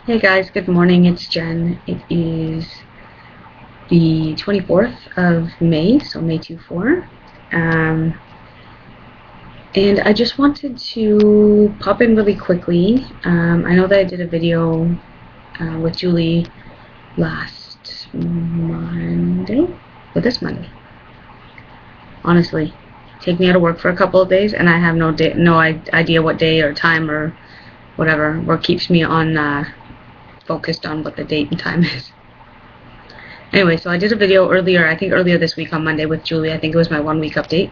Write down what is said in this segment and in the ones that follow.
Hey guys, good morning. It's Jen. It is the 24th of May, so May 24. And I just wanted to pop in really quickly. I know that I did a video with Julie last Monday, but this Monday. Honestly, take me out of work for a couple of days, and I have no idea what day or time or whatever, what keeps me on focused on what the date and time is. Anyway, so I did a video earlier, I think earlier this week on Monday with Julie. I think it was my 1 week update.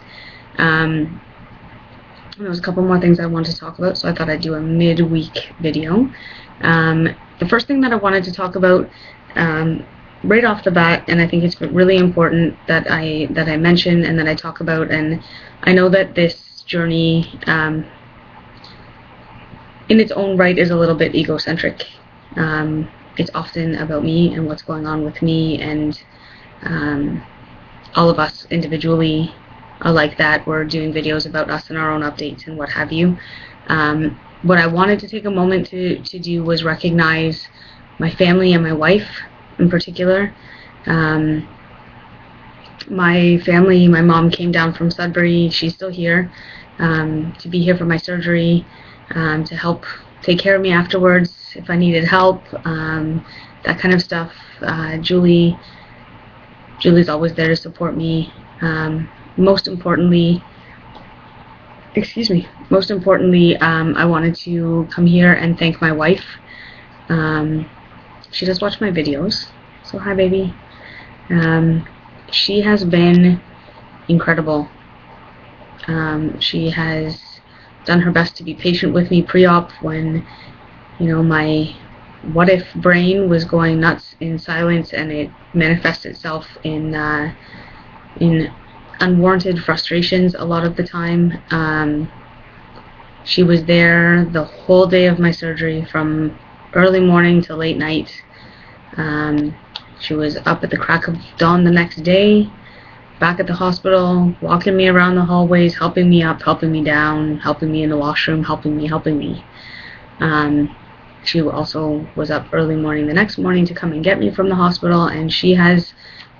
There was a couple more things I wanted to talk about, so I thought I'd do a mid-week video. The first thing that I wanted to talk about right off the bat, and I think it's really important that I mention and that I talk about, and I know that this journey in its own right is a little bit egocentric. It's often about me and what's going on with me, and all of us individually are like that. We're doing videos about us and our own updates and what have you. What I wanted to take a moment to do was recognize my family and my wife in particular. My family, my mom came down from Sudbury, she's still here, to be here for my surgery, to help take care of me afterwards if I needed help, that kind of stuff. Julie's always there to support me. Most importantly, I wanted to come here and thank my wife. She does watch my videos, so hi baby. She has been incredible. She has done her best to be patient with me pre-op when, you know, my what if brain was going nuts in silence, and it manifests itself in unwarranted frustrations a lot of the time. She was there the whole day of my surgery, from early morning to late night. She was up at the crack of dawn the next day, back at the hospital, walking me around the hallways, helping me up, helping me down, helping me in the washroom, helping me. She also was up early morning the next morning to come and get me from the hospital, and she has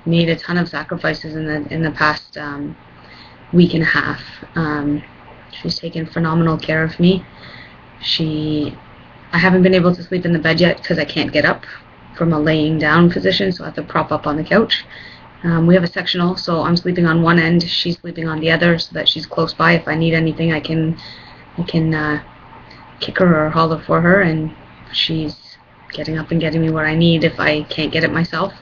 made a ton of sacrifices in the past week and a half. She's taken phenomenal care of me. I haven't been able to sleep in the bed yet because I can't get up from a laying down position, so I have to prop up on the couch. We have a sectional, so I'm sleeping on one end, she's sleeping on the other, so that she's close by. If I need anything, I can kick her or holler for her, and she's getting up and getting me what I need if I can't get it myself.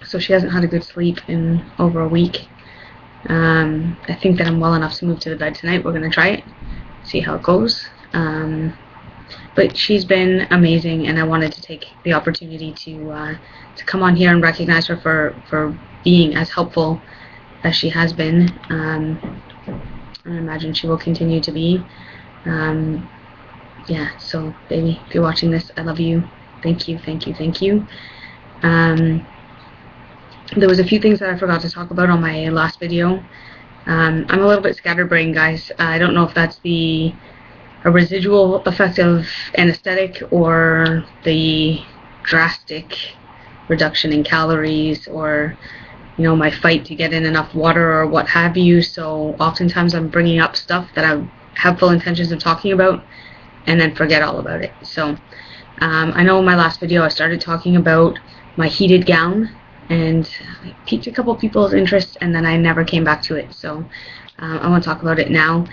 So she hasn't had a good sleep in over a week. I think that I'm well enough to move to the bed tonight. We're going to try it, see how it goes. But she's been amazing, and I wanted to take the opportunity to come on here and recognize her for being as helpful as she has been. And I imagine she will continue to be. Yeah, so baby, if you're watching this, I love you. Thank you. There was a few things that I forgot to talk about on my last video. I'm a little bit scatterbrained, guys. I don't know if that's a residual effect of anesthetic, or the drastic reduction in calories, or, you know, my fight to get in enough water, or what have you. So oftentimes I'm bringing up stuff that I have full intentions of talking about and then forget all about it. So I know in my last video I started talking about my heated gown, and I piqued a couple people's interest, and then I never came back to it. So I want to talk about it now.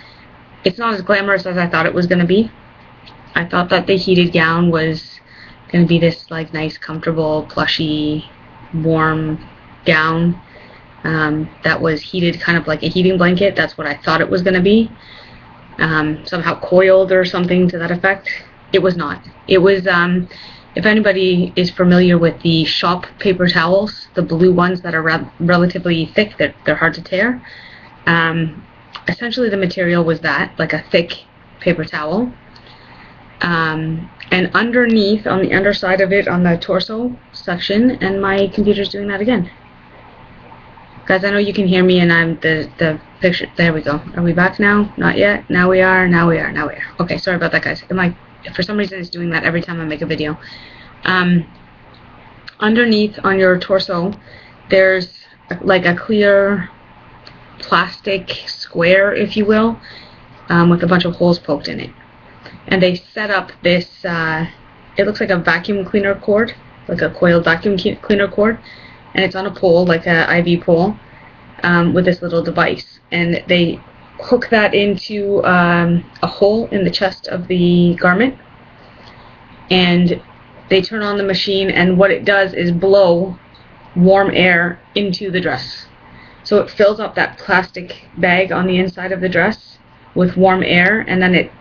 It's not as glamorous as I thought it was going to be. I thought that the heated gown was going to be this like nice, comfortable, plushy, warm gown that was heated, kind of like a heating blanket. That's what I thought it was going to be. Somehow coiled or something to that effect. It was not. It was, if anybody is familiar with the shop paper towels, the blue ones that are relatively thick, they're hard to tear. Essentially the material was that, like a thick paper towel. And underneath, on the underside of it, on the torso section, and my computer's doing that again. Guys, I know you can hear me, and I'm the picture. There we go. Are we back now? Not yet. Now we are. Okay, sorry about that, guys. for some reason it's doing that every time I make a video. Underneath on your torso, there's like a clear plastic square, if you will, with a bunch of holes poked in it. And they set up this, it looks like a vacuum cleaner cord, like a coiled vacuum cleaner cord, and it's on a pole, like a IV pole, with this little device. And they hook that into a hole in the chest of the garment, and they turn on the machine, and what it does is blow warm air into the dress. So it fills up that plastic bag on the inside of the dress with warm air, and then it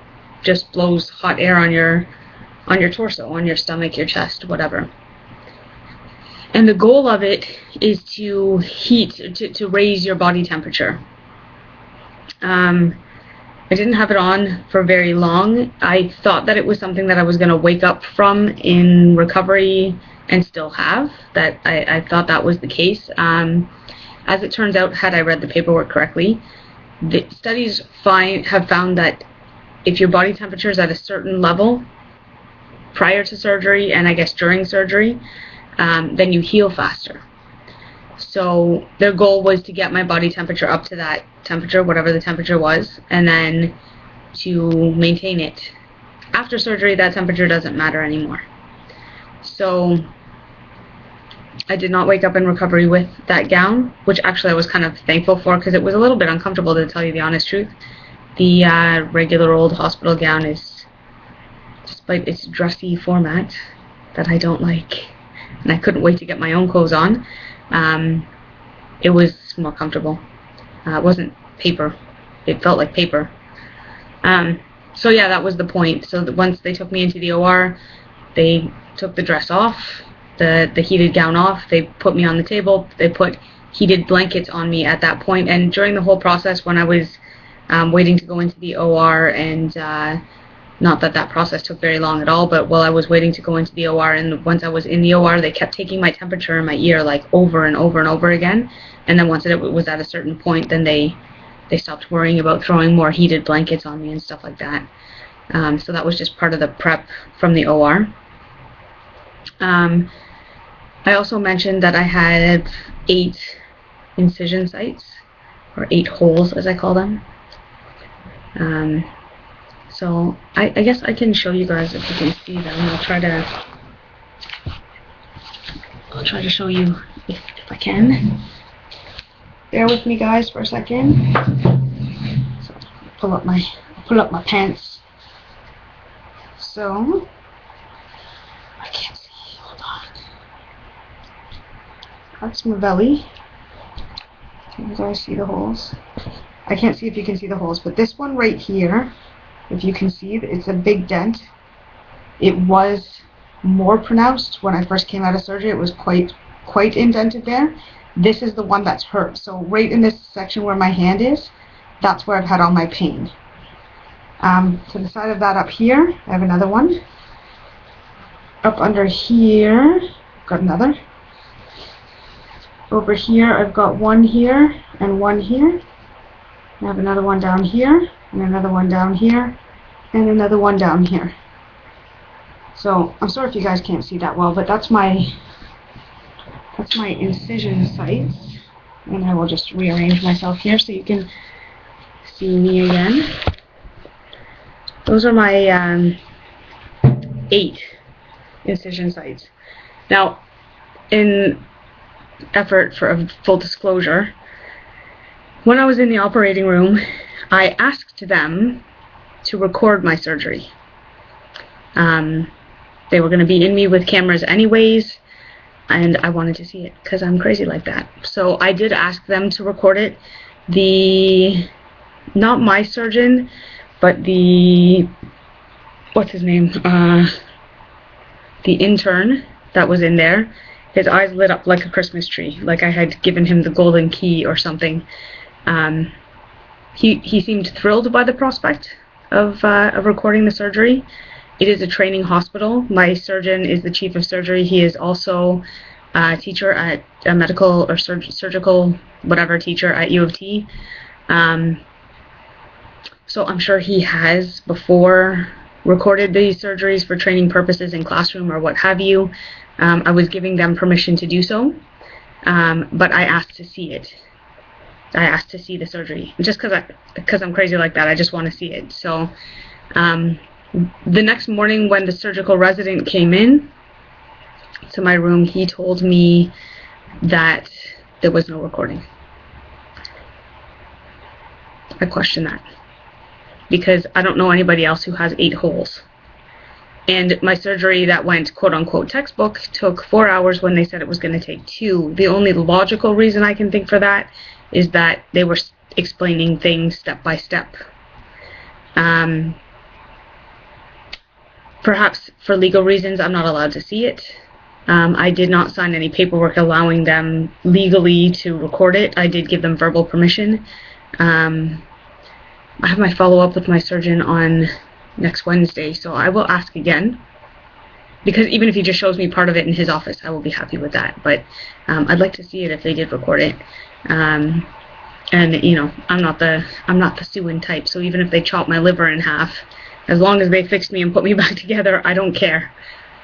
just blows hot air on your torso, on your stomach, your chest, whatever. And the goal of it is to to raise your body temperature. I didn't have it on for very long. I thought that it was something that I was going to wake up from in recovery and still have. That I thought that was the case. As it turns out, had I read the paperwork correctly, the studies have found that if your body temperature is at a certain level prior to surgery and I guess during surgery, then you heal faster. So their goal was to get my body temperature up to that temperature, whatever the temperature was, and then to maintain it. After surgery, that temperature doesn't matter anymore. So I did not wake up in recovery with that gown, which actually I was kind of thankful for, because it was a little bit uncomfortable, to tell you the honest truth. The regular old hospital gown is, despite its dressy format that I don't like, and I couldn't wait to get my own clothes on, it was more comfortable. It wasn't paper. It felt like paper. So yeah, that was the point. So once they took me into the OR, they took the dress off, the heated gown off, they put me on the table, they put heated blankets on me at that point, and during the whole process when I was waiting to go into the OR, and not that that process took very long at all, but while I was waiting to go into the OR, and once I was in the OR, they kept taking my temperature in my ear like over and over and over again, and then once it was at a certain point, then they stopped worrying about throwing more heated blankets on me and stuff like that. So that was just part of the prep from the OR. I also mentioned that I had 8 incision sites, or 8 holes as I call them. So I guess I can show you guys if you can see them. I'll try to show you if I can. Bear with me, guys, for a second. So pull up my pants. So I can't see. Hold on. That's my belly. Can you guys see the holes? I can't see if you can see the holes, but this one right here, if you can see, it's a big dent. It was more pronounced when I first came out of surgery. It was quite indented there. This is the one that's hurt. So right in this section where my hand is, that's where I've had all my pain. To the side of that up here, I have another one. Up under here, got another. Over here, I've got one here and one here. I have another one down here, and another one down here, and another one down here. So I'm sorry if you guys can't see that well, but that's my incision sites. And I will just rearrange myself here so you can see me again. Those are my 8 incision sites. Now, in effort for a full disclosure, when I was in the operating room, I asked them to record my surgery. They were going to be in me with cameras anyways, and I wanted to see it because I'm crazy like that. So I did ask them to record it. Not my surgeon, but what's his name? The intern that was in there, his eyes lit up like a Christmas tree, like I had given him the golden key or something. He seemed thrilled by the prospect of recording the surgery. It is a training hospital. My surgeon is the chief of surgery. He is also a teacher at a medical or surgical whatever teacher at U of T. So I'm sure he has, before recorded these surgeries for training purposes in classroom or what have you, I was giving them permission to do so, but I asked to see it. I asked to see the surgery, just because I'm crazy like that. I just want to see it. So the next morning when the surgical resident came in to my room, he told me that there was no recording. I question that, because I don't know anybody else who has 8 holes. And my surgery that went quote-unquote textbook took 4 hours when they said it was going to take 2. The only logical reason I can think for that is that they were explaining things step by step. Perhaps for legal reasons, I'm not allowed to see it. I did not sign any paperwork allowing them legally to record it. I did give them verbal permission. I have my follow-up with my surgeon on next Wednesday, so I will ask again, because even if he just shows me part of it in his office, I will be happy with that. But I'd like to see it if they did record it. And you know, I'm not the Sue-in type, so even if they chop my liver in half, as long as they fix me and put me back together, I don't care.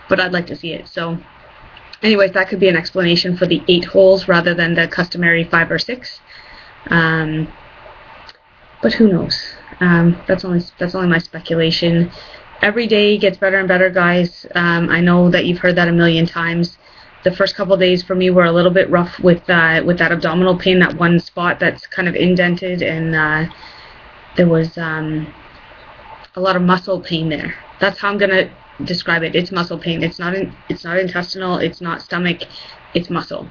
But I'd like to see it. So anyways, that could be an explanation for the 8 holes rather than the customary 5 or 6. But who knows? That's only my speculation. Every day gets better and better, guys. I know that you've heard that a million times. The first couple days for me were a little bit rough with that abdominal pain, that one spot that's kind of indented, and there was a lot of muscle pain there. That's how I'm gonna describe it. It's muscle pain. It's not intestinal. It's not stomach. It's muscle.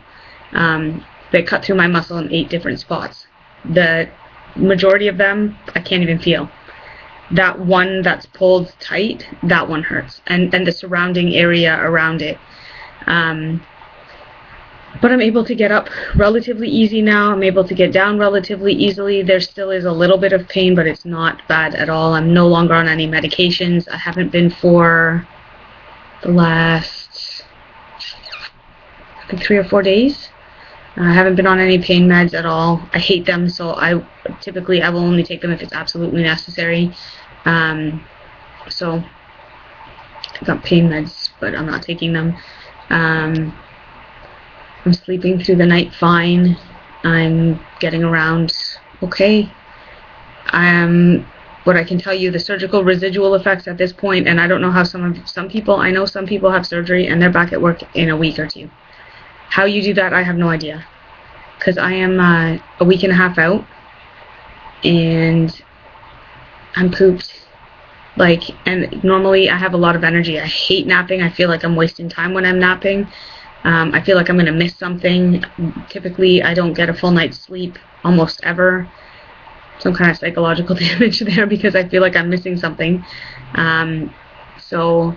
They cut through my muscle in 8 different spots. The majority of them I can't even feel. That one that's pulled tight, that one hurts, and the surrounding area around it. But I'm able to get up relatively easy now. I'm able to get down relatively easily. There still is a little bit of pain, but it's not bad at all. I'm no longer on any medications. I haven't been for the last, I think, 3 or 4 days. I haven't been on any pain meds at all. I hate them, so I will only take them if it's absolutely necessary. So I've got pain meds, but I'm not taking them. I'm sleeping through the night fine. I'm getting around okay. What I can tell you, the surgical residual effects at this point, and I don't know how some people, I know some people have surgery and they're back at work in a week or 2. How you do that, I have no idea, because I am a week and a half out, and I'm pooped. And normally I have a lot of energy. I hate napping. I feel like I'm wasting time when I'm napping. I feel like I'm going to miss something. Typically, I don't get a full night's sleep almost ever. Some kind of psychological damage there, because I feel like I'm missing something. So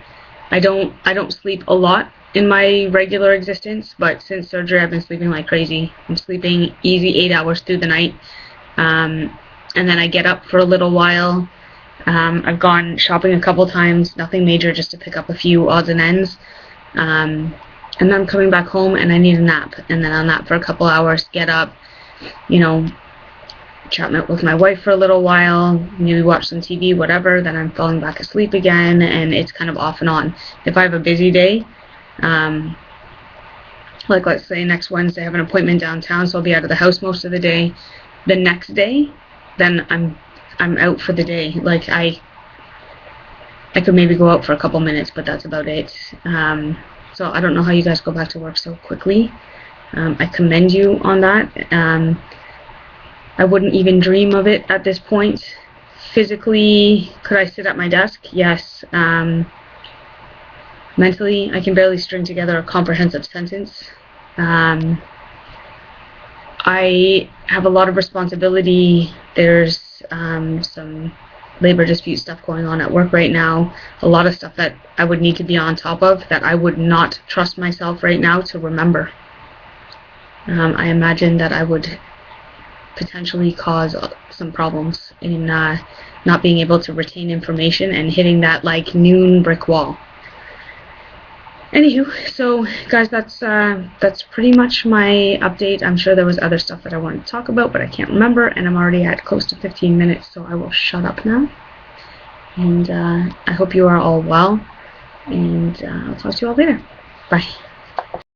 I don't sleep a lot in my regular existence, but since surgery I've been sleeping like crazy. I'm sleeping easy 8 hours through the night, and then I get up for a little while. I've gone shopping a couple times, nothing major, just to pick up a few odds and ends, and then I'm coming back home and I need a nap, and then I'll nap for a couple hours, get up, chat with my wife for a little while, maybe watch some TV, whatever, then I'm falling back asleep again, and it's kind of off and on. If I have a busy day, like let's say next Wednesday I have an appointment downtown, so I'll be out of the house most of the day. The next day, then I'm out for the day. Like I could maybe go out for a couple minutes, but that's about it. So I don't know how you guys go back to work so quickly. I commend you on that. I wouldn't even dream of it at this point. Physically, could I sit at my desk? Yes. Mentally, I can barely string together a comprehensive sentence. I have a lot of responsibility. There's some labor dispute stuff going on at work right now. A lot of stuff that I would need to be on top of that I would not trust myself right now to remember. I imagine that I would potentially cause some problems in not being able to retain information and hitting that like noon brick wall. Anywho, so guys, that's pretty much my update. I'm sure there was other stuff that I wanted to talk about, but I can't remember, and I'm already at close to 15 minutes, so I will shut up now. And I hope you are all well. And I'll talk to you all later. Bye.